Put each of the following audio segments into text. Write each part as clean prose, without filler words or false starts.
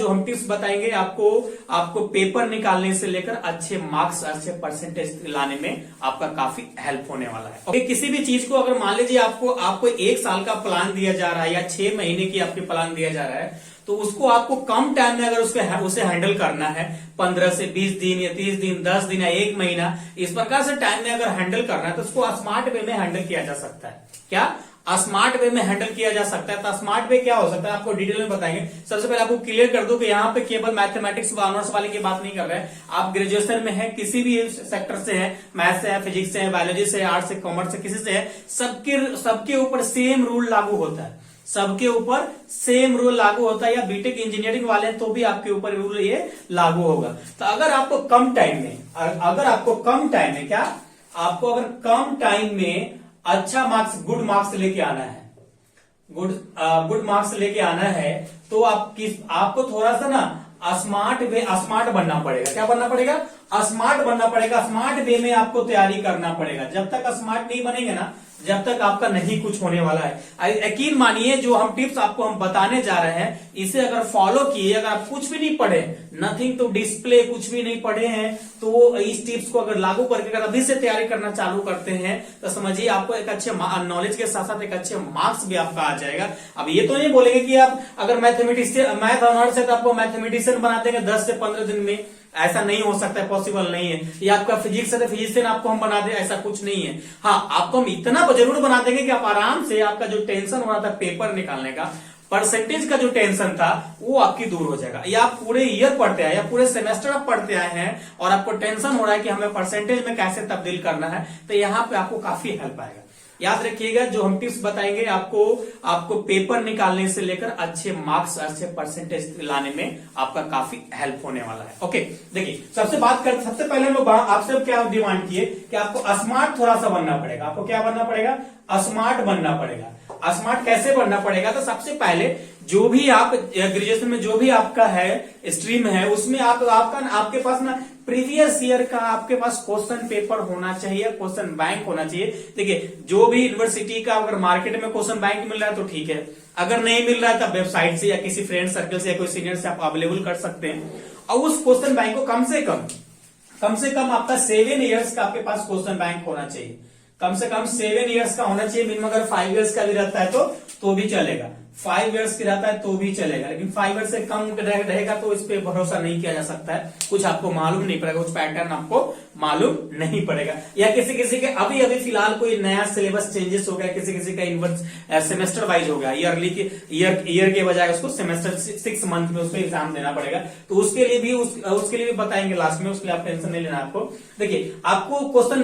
जो हम टिप्स बताएंगे आपको आपको पेपर निकालने से लेकर अच्छे मार्क्स अच्छे परसेंटेज लाने में आपका काफी हेल्प होने वाला है। ओके, किसी भी चीज को अगर मान लीजिए आपको 1 साल का प्लान दिया जा रहा है या 6 महीने की आपके प्लान दिया जा रहा है, तो उसको आपको कम टाइम में अगर उसे हैंडल करना है, 15 से 20 दिन या 30 दिन, 10 दिन या 1 महीना, इस प्रकार से टाइम में अगर हैंडल करना है तो उसको स्मार्ट वे में हैंडल किया जा सकता है। क्या स्मार्ट वे में हैंडल किया जा सकता है? तो स्मार्ट वे क्या हो सकता है आपको डिटेल में बताएंगे। सबसे पहले आपको क्लियर कर दूं कि यहाँ पे केवल मैथमेटिक्स ऑनर्स वाले की बात नहीं कर रहे हैं। आप ग्रेजुएशन में है, किसी भी सेक्टर से है, मैथ्स से है, फिजिक्स से है, बायोलॉजी से है, आर्ट्स से, कॉमर्स से, किसी से है, सबके ऊपर सेम रूल लागू होता है। सबके ऊपर सेम रूल लागू होता है। या बीटेक इंजीनियरिंग वाले तो भी आपके ऊपर रूल ये लागू होगा। तो अगर आपको कम टाइम में क्या आपको अगर कम टाइम में अच्छा मार्क्स, गुड मार्क्स लेके आना है, गुड मार्क्स लेके आना है, तो आपको थोड़ा सा ना स्मार्ट बनना पड़ेगा। क्या बनना पड़ेगा? स्मार्ट बनना पड़ेगा। स्मार्ट वे में आपको तैयारी करना पड़ेगा। जब तक स्मार्ट नहीं बनेंगे ना, जब तक आपका नहीं कुछ होने वाला है। यकीन मानिए, जो हम टिप्स आपको हम बताने जा रहे हैं, इसे अगर फॉलो किए, अगर आप कुछ भी नहीं पढ़े, नथिंग टू डिस्प्ले, कुछ भी नहीं पढ़े हैं, तो इस टिप्स को अगर लागू करके अगर अभी से तैयारी करना चालू करते हैं, तो समझिए आपको एक अच्छे नॉलेज के साथ साथ एक अच्छे मार्क्स भी आपका आ जाएगा। अब ये तो नहीं बोलेंगे कि आप अगर मैथ ऑनर्स है तो आपको मैथमेटिशियन बना देंगे 10 से 15 दिन में। ऐसा नहीं हो सकता है, पॉसिबल नहीं है। या आपका फिजिक्स है तो फिजिशियन आपको हम बना दे, ऐसा कुछ नहीं है। हाँ, आपको हम इतना जरूर बना देंगे कि आप आराम से, आपका जो टेंशन हो रहा था पेपर निकालने का, परसेंटेज का जो टेंशन था, वो आपकी दूर हो जाएगा। या आप पूरे ईयर पढ़ते आए या पूरे सेमेस्टर आप पढ़ते आए हैं और आपको टेंशन हो रहा है कि हमें परसेंटेज में कैसे तब्दील करना है, तो यहाँ पे आपको काफी हेल्प आएगा। याद रखिएगा, जो हम टिप्स बताएंगे आपको पेपर निकालने से लेकर अच्छे मार्क्स अच्छे परसेंटेज लाने में आपका काफी हेल्प होने वाला है। ओके, देखिए सबसे पहले हम लोग आपसे क्या डिमांड किए कि आपको स्मार्ट थोड़ा सा बनना पड़ेगा। आपको क्या बनना पड़ेगा? स्मार्ट बनना पड़ेगा। स्मार्ट कैसे बनना पड़ेगा? तो सबसे पहले जो भी आप ग्रेजुएशन में जो भी आपका है स्ट्रीम है, उसमें आपके पास ना प्रीवियस ईयर का आपके पास क्वेश्चन पेपर होना चाहिए, क्वेश्चन बैंक होना चाहिए। देखिए, जो भी यूनिवर्सिटी का अगर मार्केट में क्वेश्चन बैंक मिल रहा है तो ठीक है, अगर नहीं मिल रहा है तो वेबसाइट से या किसी फ्रेंड सर्कल से या कोई सीनियर से आप अवेलेबल कर सकते हैं। और उस क्वेश्चन बैंक को कम से कम आपका 7 ईयर्स का आपके पास क्वेश्चन बैंक होना चाहिए। कम से कम 7 ईयर्स का होना चाहिए। मिनिमम अगर 5 ईयर्स का भी रहता है तो भी चलेगा। 5 ईयर्स की रहता है तो भी चलेगा, लेकिन 5 ईयर्स से कम रहेगा तो इस पे भरोसा नहीं किया जा सकता है। कुछ आपको मालूम नहीं पड़ेगा, कुछ पैटर्न आपको मालूम नहीं पड़ेगा। या किसी के अभी फिलहाल कोई नया सिलेबस चेंजेस हो गया, किसी का इन्वर्स सेमेस्टर वाइज हो गया, ईयर के बजाय उसको सेमेस्टर 6 मंथ में उसको एग्जाम देना पड़ेगा। तो उसके लिए भी बताएंगे लास्ट में, उसके लिए आप टेंशन नहीं लेना। आपको देखिए, आपको क्वेश्चन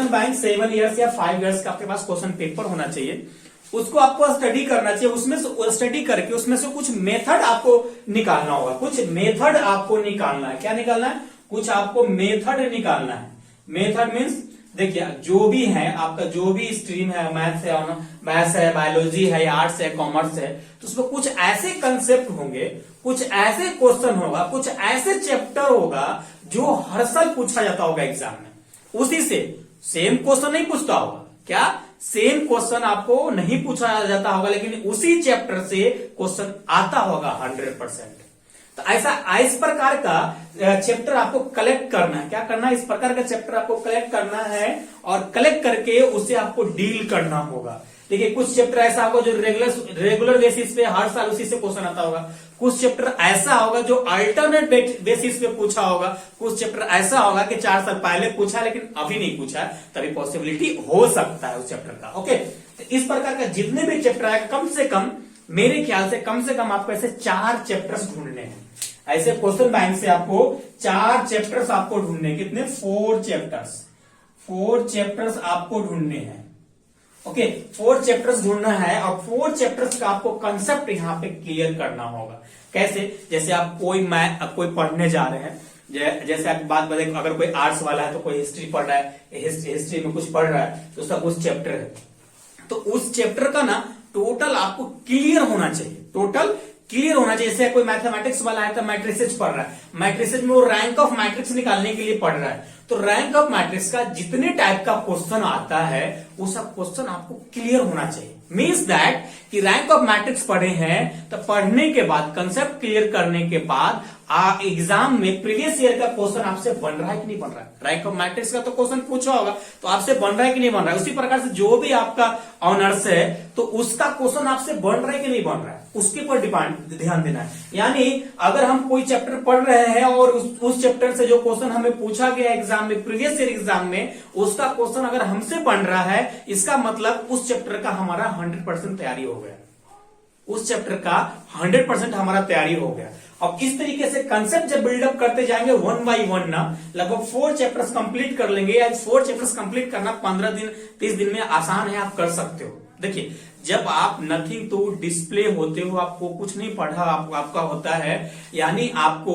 बैंक 7 ईयर्स या 5 ईयर्स का आपके पास क्वेश्चन पेपर होना चाहिए। उसको आपको स्टडी करना चाहिए। उसमें से स्टडी करके उसमें से कुछ मेथड आपको निकालना होगा। कुछ मेथड आपको निकालना है। क्या निकालना है? कुछ आपको मेथड निकालना है। मेथड मीन्स देखिए, जो भी है आपका, जो भी स्ट्रीम है, मैथ्स है, बायोलॉजी है, आर्ट्स है, कॉमर्स है, तो उसमें कुछ ऐसे कंसेप्ट होंगे, कुछ ऐसे क्वेश्चन होगा, कुछ ऐसे चैप्टर होगा जो हर साल पूछा जाता होगा एग्जाम में। उसी से सेम क्वेश्चन नहीं पूछता होगा। क्या? सेम क्वेश्चन आपको नहीं पूछा जाता होगा, लेकिन उसी चैप्टर से क्वेश्चन आता होगा 100%। तो ऐसा इस प्रकार का चैप्टर आपको कलेक्ट करना है। क्या करना है? इस प्रकार का चैप्टर आपको कलेक्ट करना है और कलेक्ट करके उसे आपको डील करना होगा। देखिए, कुछ चैप्टर ऐसा होगा जो रेगुलर बेसिस पे हर साल उसी से क्वेश्चन आता होगा। कुछ चैप्टर ऐसा होगा जो अल्टरनेट बेसिस पे पूछा होगा। कुछ चैप्टर ऐसा होगा कि 4 साल पहले पूछा लेकिन अभी नहीं पूछा, तभी पॉसिबिलिटी हो सकता है उस चैप्टर का। ओके, तो इस प्रकार का जितने भी चैप्टर आए, कम से कम मेरे ख्याल से कम से कम आपको ऐसे 4 चैप्टर्स ढूंढने हैं। ऐसे क्वेश्चन बैंक से आपको 4 चैप्टर्स आपको ढूंढने। कितने? 4 चैप्टर्स आपको ढूंढने हैं। ओके, 4 चैप्टर्स ढूंढना है और 4 चैप्टर्स का आपको कंसेप्ट यहाँ पे क्लियर करना होगा। कैसे? जैसे आप कोई पढ़ने जा रहे हैं, जैसे आप बात बताएं, अगर कोई आर्ट्स वाला है तो कोई हिस्ट्री पढ़ रहा है, हिस्ट्री में कुछ पढ़ रहा है, तो उसका कुछ चैप्टर है, तो उस चैप्टर का ना टोटल आपको क्लियर होना चाहिए। टोटल क्लियर होना चाहिए। जैसे कोई मैथमेटिक्स वाला है तो मैट्रिसेस पढ़ रहा है, मैट्रिसेस में वो रैंक ऑफ मैट्रिक्स निकालने के लिए पढ़ रहा है, तो रैंक ऑफ मैट्रिक्स का जितने टाइप का क्वेश्चन आता है वो सब क्वेश्चन आपको क्लियर होना चाहिए। मीन्स दैट कि रैंक ऑफ मैट्रिक्स पढ़े हैं तो पढ़ने के बाद कंसेप्ट क्लियर करने के बाद एग्जाम में प्रीवियस ईयर का क्वेश्चन आपसे बन रहा है कि नहीं बन रहा है। रैंक ऑफ मैट्रिक्स का तो क्वेश्चन पूछा होगा तो आपसे बन रहा है कि नहीं बन रहा है। उसी प्रकार से जो भी आपका ऑनर्स है तो उसका क्वेश्चन आपसे बन रहा है कि नहीं बन रहा है, उसके पर ध्यान देना है। यानी अगर हम कोई चैप्टर पढ़ रहे हैं और उस चैप्टर से जो क्वेश्चन हमें पूछा गया एग्जाम में, प्रीवियस ईयर एग्जाम में, उसका क्वेश्चन अगर हमसे बन रहा है, इसका मतलब उस चैप्टर का हमारा 100% तैयारी हो गया, उस चैप्टर का 100% हमारा तैयारी हो गया। अब इस तरीके से कंसेप्ट जब बिल्डअप करते जाएंगे 1 by 1 ना, लगभग 4 चैप्टर्स कंप्लीट कर लेंगे। या 4 चैप्टर्स कंप्लीट करना 15 दिन 30 दिन में आसान है, आप कर सकते हो। देखिए जब आप नथिंग टू डिस्प्ले होते हो, आपको कुछ नहीं पढ़ा आपका होता है, यानी आपको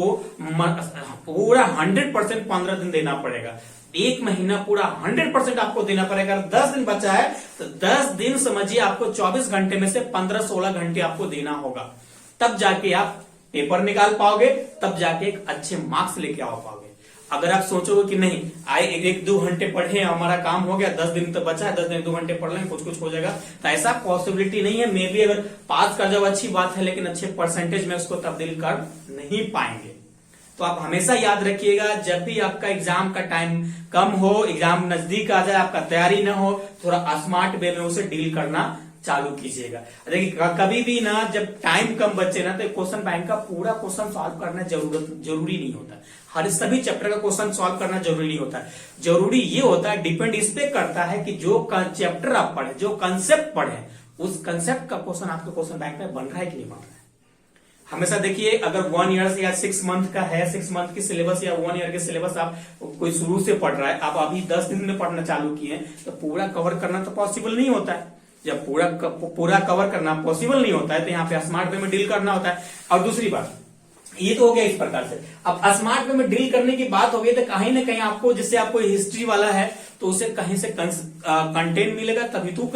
पूरा 100% 15 दिन देना पड़ेगा। 1 महीना पूरा 100% आपको देना पड़ेगा। 10 दिन बचा है तो 10 दिन समझिए आपको 24 घंटे में से 15-16 घंटे आपको देना होगा, तब जाके आप पेपर निकाल पाओगे, तब जाके एक अच्छे मार्क्स लेके आ पाओगे। अगर आप सोचोगे कि नहीं आए 1-2 घंटे पढ़े हमारा काम हो गया, 10 दिन तो बचा है, 10 दिन 2 घंटे पढ़ लेंगे कुछ हो जाएगा, तो ऐसा पॉसिबिलिटी नहीं है। मे बी अगर पास कर जाओ अच्छी बात है, लेकिन अच्छे परसेंटेज में उसको तब्दील कर नहीं पाएंगे। तो आप हमेशा याद रखिएगा, जब भी आपका एग्जाम का टाइम कम हो, एग्जाम नजदीक आ जाए, आपका तैयारी ना हो, थोड़ा स्मार्ट वे में उसे डील करना चालू कीजिएगा। देखिए कभी भी ना जब टाइम कम बचे ना तो क्वेश्चन बैंक का पूरा क्वेश्चन सॉल्व करना जरूरी नहीं होता। हर सभी चैप्टर का क्वेश्चन सॉल्व करना जरूरी नहीं होता है। जरूरी ये होता है, डिपेंड इस पे करता है कि जो चैप्टर आप पढ़े, जो कंसेप्ट पढ़े, उस कंसेप्ट का क्वेश्चन आपके क्वेश्चन बैंक में बन रहा है कि नहीं बन रहा है। हमेशा देखिए अगर 1 ईयर या 6 मंथ का है, 6 मंथ की सिलेबस या 1 ईयर के सिलेबस आप कोई शुरू से पढ़ रहा है, आप अभी 10 दिन में पढ़ना चालू किए तो पूरा कवर करना तो पॉसिबल नहीं होता है। जब पूरा कवर करना पॉसिबल नहीं होता है तो यहाँ पे स्मार्ट वे में डील करना होता है। और दूसरी बात ये तो हो गया इस प्रकार से। अब स्मार्ट वे में डील करने की बात हो गई तो कहीं ना कहीं आपको, जैसे आपको हिस्ट्री वाला है तो उसे कहीं से कंटेंट मिलेगा तभी तो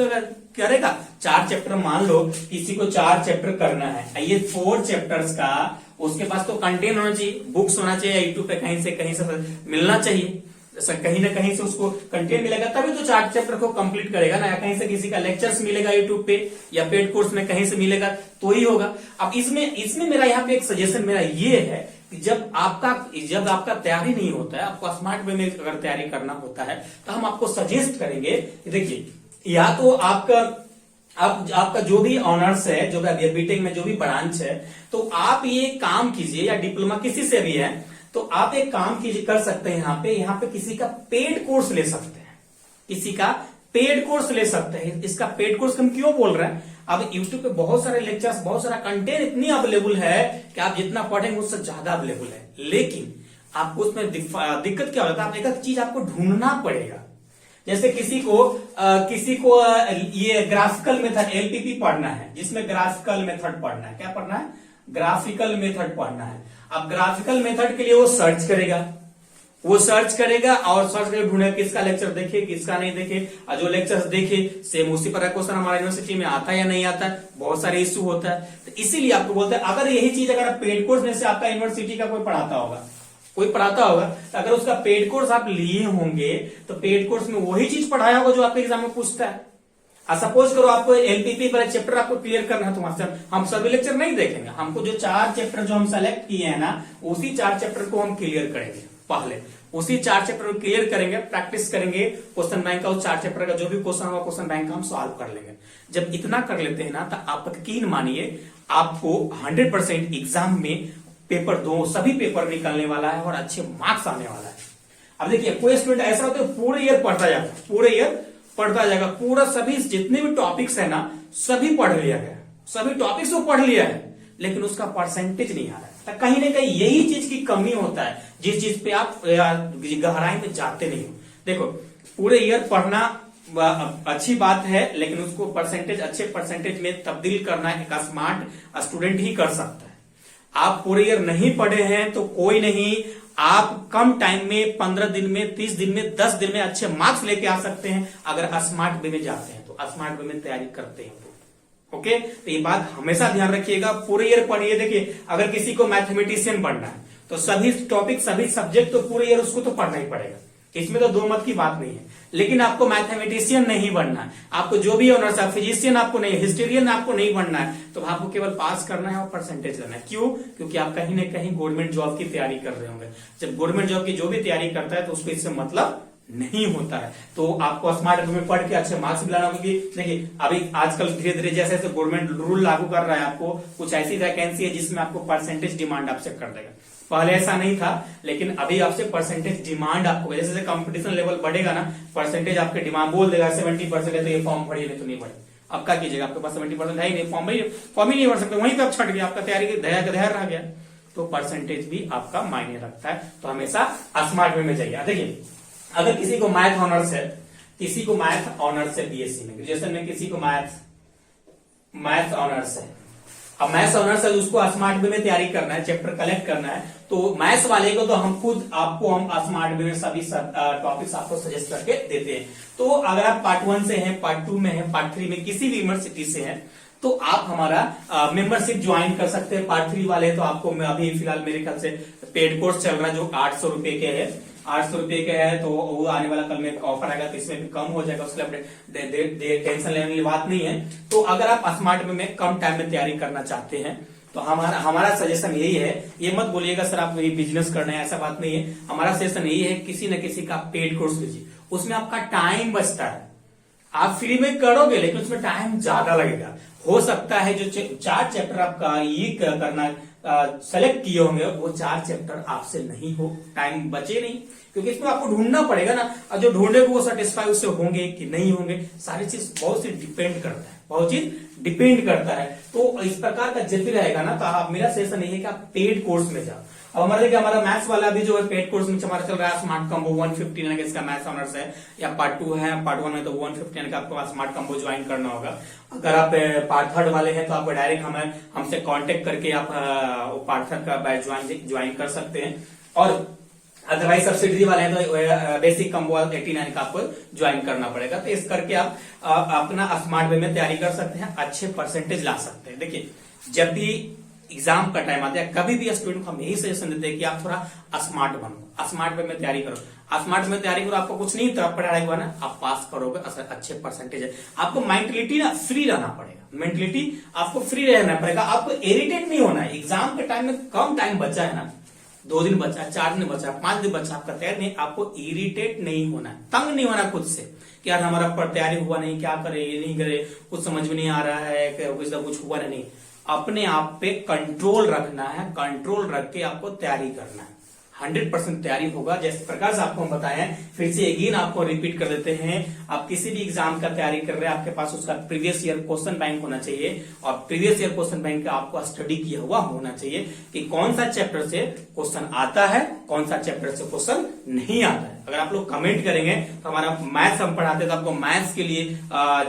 करेगा। 4 चैप्टर मान लो किसी को 4 चैप्टर करना है, ये 4 चैप्टर्स का उसके पास तो कंटेंट होना चाहिए, बुक्स होना चाहिए, यूट्यूब पे कहीं से मिलना चाहिए, कहीं ना कहीं से उसको कंटेंट मिलेगा तभी तो 4 चैप्टर को कंप्लीट करेगा ना। या कहीं से किसी का लेक्चर्स मिलेगा यूट्यूब पे या पेड कोर्स में कहीं से मिलेगा तो ही होगा। अब इसमें मेरा यहाँ पे एक सजेशन मेरा ये है कि जब आपका तैयारी नहीं होता है, आपको स्मार्ट वे में अगर तैयारी करना होता है तो हम आपको सजेस्ट करेंगे, देखिए या तो आपका जो भी ऑनर्स है, जो भी बीटेक में जो भी ब्रांच है, तो आप ये काम कीजिए, या डिप्लोमा किसी से भी है तो आप एक काम कीजिए, कर सकते हैं यहाँ पे किसी का पेड कोर्स ले सकते हैं, किसी का पेड कोर्स ले सकते हैं। इसका पेड कोर्स हम क्यों बोल रहे हैं, अब YouTube पे बहुत सारे लेक्चर्स, बहुत सारा कंटेंट इतनी अवेलेबल है कि आप जितना पढ़ेंगे उससे ज्यादा अवेलेबल है, लेकिन आपको उसमें दिक्कत क्या होता है, आप एक चीज आपको ढूंढना पड़ेगा। जैसे किसी को ये ग्राफिकल मेथड LPP पढ़ना है, जिसमें ग्राफिकल मेथड पढ़ना है, क्या पढ़ना है, ग्राफिकल मेथड पढ़ना है। अब ग्राफिकल मेथड के लिए वो सर्च करेगा और सर्च करके ढूंढेगा किसका लेक्चर देखे, किसका नहीं देखे, और जो लेक्चर्स देखे सेम उसी पर क्वेश्चन हमारा यूनिवर्सिटी में आता है या नहीं आता है, बहुत सारे इश्यू होता है। तो इसीलिए आपको बोलते हैं अगर यही चीज अगर पेड कोर्स में से आपका यूनिवर्सिटी का कोई पढ़ाता होगा तो अगर उसका पेड कोर्स आप लिए होंगे तो पेड कोर्स में वही चीज पढ़ाया होगा जो आपके एग्जाम में पूछता है। सपोज करो आपको LPP पर एक चैप्टर आपको क्लियर करना है, तो हम सभी लेक्चर नहीं देखेंगे, हमको जो 4 चैप्टर जो हम सेलेक्ट किए हैं ना, उसी 4 चैप्टर को हम क्लियर करेंगे। पहले उसी 4 चैप्टर को क्लियर करेंगे, प्रैक्टिस करेंगे क्वेश्चन बैंक का, उस 4 चैप्टर का जो भी क्वेश्चन होगा क्वेश्चन बैंक का हम सॉल्व कर लेंगे। जब इतना कर लेते हैं ना तो आप यकीन मानिए आपको 100% एग्जाम में पेपर 2 सभी पेपर निकलने वाला है और अच्छे मार्क्स आने वाला है। अब देखिए कोई स्टूडेंट ऐसा होता है पूरे ईयर पढ़ता जाएगा, पूरा सभी जितने भी टॉपिक्स है ना सभी पढ़ लिया गया, सभी टॉपिक्स को पढ़ लिया है, लेकिन उसका परसेंटेज नहीं आ रहा है। तो कहीं ना कहीं यही चीज की कमी होता है, जिस चीज पे आप गहराई में जाते नहीं हो। देखो पूरे ईयर पढ़ना अच्छी बात है, लेकिन उसको अच्छे परसेंटेज में तब्दील करना एक स्मार्ट स्टूडेंट ही कर सकता है। आप पूरे ईयर नहीं पढ़े हैं तो कोई नहीं, आप कम टाइम में 15 दिन में, 30 दिन में, 10 दिन में अच्छे मार्क्स लेके आ सकते हैं अगर स्मार्ट वे में जाते हैं, तो स्मार्ट वे में तैयारी करते हैं तो ओके। तो ये बात हमेशा ध्यान रखिएगा, पूरे ईयर पढ़िए। देखिए अगर किसी को मैथमेटिशियन बनना है तो सभी टॉपिक, सभी सब्जेक्ट तो पूरे ईयर उसको तो पढ़ना ही पड़ेगा। इसमें तो दो मत की बात नहीं है। लेकिन आपको मैथमेटिशियन नहीं बनना है, आपको जो भी ऑनर्स है, फिजिशियन आपको नहीं, हिस्टोरियन आपको नहीं बनना है, तो आपको केवल पास करना है और परसेंटेज लेना है। क्यों? क्योंकि आप कहीं ना कहीं गवर्नमेंट जॉब की तैयारी कर रहे होंगे। जब गवर्नमेंट जॉब की जो भी तैयारी करता है तो उसको इससे मतलब नहीं होता है। तो आपको स्मार्ट में पढ़ के अच्छे मार्क्स भी लाना होगा। देखिए अभी आजकल धीरे धीरे जैसे जैसे गवर्नमेंट रूल लागू कर रहा है, आपको कुछ ऐसी वैकेंसी है जिसमें आपको परसेंटेज डिमांड आपसे कर देगा। पहले ऐसा नहीं था, लेकिन अभी आपसे परसेंटेज डिमांड आपको, जैसे जैसे कंपटीशन लेवल बढ़ेगा ना, परसेंटेज आपके डिमांड बोल देगा 70% है तो ये फॉर्म भरिए, नहीं तो नहीं भरे। अब क्या कीजिएगा, आपके पास 70% है ही नहीं, फॉर्म ही नहीं भर सकते, वहीं पे आप छट गया, आपका तैयारी का धैर्य रह गया। तो परसेंटेज भी आपका मायने रखता है। तो हमेशा स्मार्ट वे में जाइए। देखिए अगर किसी को मैथ ऑनर्स है, किसी को मैथ ऑनर्स है बीएससी में, ग्रेजुएशन में किसी को मैथ ऑनर्स है, अब मैथ्स ऑनर्स है उसको स्मार्ट वे में तैयारी करना है, चैप्टर कलेक्ट करना है, तो मैथ्स वाले को तो हम खुद आपको हम स्मार्ट वे में सभी टॉपिक्स आपको सजेस्ट करके देते हैं। तो अगर आप पार्ट 1 से हैं, पार्ट 2 में हैं, पार्ट 3 में किसी भी यूनिवर्सिटी से हैं, तो आप हमारा मेंबरशिप ज्वाइन कर सकते हैं। पार्ट 3 वाले तो आपको अभी फिलहाल मेरे ख्याल से पेड कोर्स चल रहा है जो 800 रुपए के है, 800 रुपए के है, तो वो आने वाला कल में ऑफर आएगा तो इसमें भी कम हो जाएगा, उसके टेंशन लेने की बात नहीं है। तो अगर आप स्मार्ट में कम टाइम में तैयारी करना चाहते हैं तो हमारा सजेशन यही है, ये मत बोलिएगा सर आप यही बिजनेस करना है, ऐसा बात नहीं है। हमारा सजेशन यही है किसी न किसी का पेड कोर्स लीजिए, उसमें आपका टाइम बचता है, आप फ्री में करोगे लेकिन उसमें टाइम ज्यादा लगेगा। हो सकता है जो 4 चैप्टर आपका ये करना सेलेक्ट किए होंगे वो 4 चैप्टर आपसे नहीं हो, टाइम बचे नहीं, क्योंकि इसमें आपको ढूंढना पड़ेगा ना, और जो ढूंढे वो सेटिस्फाई उससे होंगे कि नहीं होंगे, सारी चीज बहुत सी डिपेंड करता है, बहुत चीज डिपेंड करता है। तो इस प्रकार का जब भी रहेगा ना, तो आप, मेरा सजेशन यही है कि आप पेड कोर्स में जाओ। अब हमारा मैथ्स वाला भी जो है पेड कोर्स में हमारा चल रहा है स्मार्ट कॉम्बो 150 यानी कि इसका मैथ्स ऑनर्स है, या पार्ट 2 है, पार्ट 1 में तो 150 यानी कि आपको स्मार्ट कॉम्बो ज्वाइन करना होगा। अगर आप पार्ट 3 वाले हैं तो आपको डायरेक्ट हमसे कांटेक्ट करके आप पार्ट 3 का बैच ज्वाइन कर सकते हैं। और अदरवाइज सब्सिडी वाले हैं तो बेसिक कॉम्बो 89 का आपको ज्वाइन करना पड़ेगा। तो इस करके आप अपना स्मार्ट वे में तैयारी कर सकते हैं, अच्छे परसेंटेज ला सकते हैं। देखिए जब भी एग्जाम का टाइम आता है, कभी भी स्टूडेंट को हम यही सजेशन देते हैं कि आप थोड़ा स्मार्ट बनो, स्मार्ट वे में तैयारी करो। स्मार्ट में तैयारी करो, आपको कुछ नहीं पढ़ाई हुआ ना, आप पास करोगे, अच्छे परसेंटेज है। आपको मेंटलिटी ना फ्री रहना पड़ेगा, मेंटलिटी आपको फ्री रहना पड़ेगा, आपको इरिटेट नहीं होना है। एग्जाम के टाइम में कम टाइम बचा है ना, 2 दिन बचा, 4 दिन बचा, 5 दिन बचा, आपका तैयार नहीं, आपको इरिटेट नहीं होना, तंग नहीं होना खुद से कि यार हमारा पर तैयारी हुआ नहीं, क्या करे, ये नहीं करे, कुछ समझ में नहीं आ रहा है, कुछ हुआ नहीं। अपने आप पे कंट्रोल रखना है, कंट्रोल रख के आपको तैयारी करना है, 100% तैयारी होगा। जैसे प्रकार से आपको हम बताए हैं, फिर से अगेन आपको रिपीट कर देते हैं। आप किसी भी एग्जाम का तैयारी कर रहे हैं, आपके पास उसका प्रीवियस ईयर क्वेश्चन बैंक होना चाहिए, और प्रीवियस ईयर क्वेश्चन बैंक का आपको स्टडी किया हुआ होना चाहिए कि कौन सा चैप्टर से क्वेश्चन आता है, कौन सा चैप्टर से क्वेश्चन नहीं आता है। अगर आप लोग कमेंट करेंगे तो हमारा मैथ्स हम पढ़ाते हैं तो आपको मैथ्स के लिए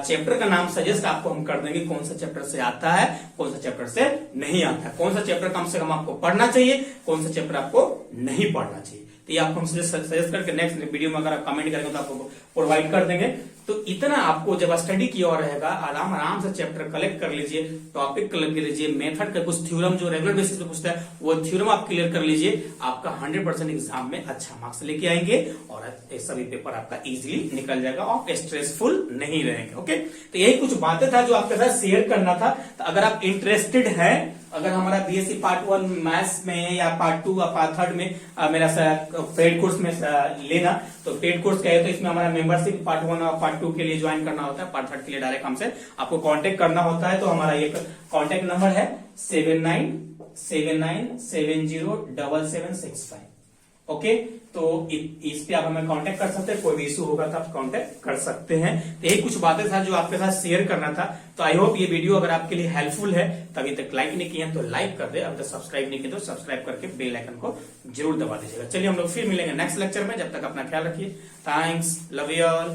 चैप्टर का नाम सजेस्ट आपको हम कर देंगे, कौन सा चैप्टर से आता है, कौन सा चैप्टर से नहीं आता है, कौन सा चैप्टर कम से कम आपको पढ़ना चाहिए, कौन सा चैप्टर आपको नहीं पढ़ना चाहिए। तो ये आपको हम सजेस्ट करके नेक्स्ट वीडियो में अगर आप कमेंट करेंगे तो आपको प्रोवाइड कर देंगे। तो इतना आपको जब स्टडी किया और रहेगा, आराम से चैप्टर कलेक्ट कर लीजिए, टॉपिक कलेक्ट कर लीजिए, मेथड का कुछ थ्योरम जो रेगुलर बेसिस पे पूछता है वो थ्योरम आप क्लियर कर लीजिए, आपका 100% एग्जाम में अच्छा मार्क्स लेके आएंगे और सभी पेपर आपका इजीली निकल जाएगा और स्ट्रेसफुल नहीं रहेंगे। ओके, तो यही कुछ बातें था जो आपके साथ शेयर करना था। तो अगर आप इंटरेस्टेड हैं, अगर हमारा बीएससी पार्ट 1 मैथ्स में या पार्ट 2 या पार्ट 3 में मेरा पेड कोर्स में लेना, तो पेड कोर्स क्या है, तो इसमें हमारा मेंबरशिप पार्ट 1 और पार्ट 2 के लिए ज्वाइन करना होता है, पार्ट 3 के लिए डायरेक्ट हमसे आपको कांटेक्ट करना होता है। तो हमारा ये कांटेक्ट नंबर है 7979707765। ओके, तो इस पे आप हमें कांटेक्ट कर सकते हैं, कोई भी इशू होगा तो आप कांटेक्ट कर सकते हैं। तो यही कुछ बातें था जो आपके साथ शेयर करना था। तो आई होप ये वीडियो अगर आपके लिए हेल्पफुल है, तभी तक लाइक नहीं किया तो लाइक कर दे, अभी तक सब्सक्राइब नहीं किया तो सब्सक्राइब करके बेल आइकन को जरूर दबा दीजिएगा। चलिए हम लोग फिर मिलेंगे नेक्स्ट लेक्चर में, जब तक अपना ख्याल रखिए। Thanks, love you all.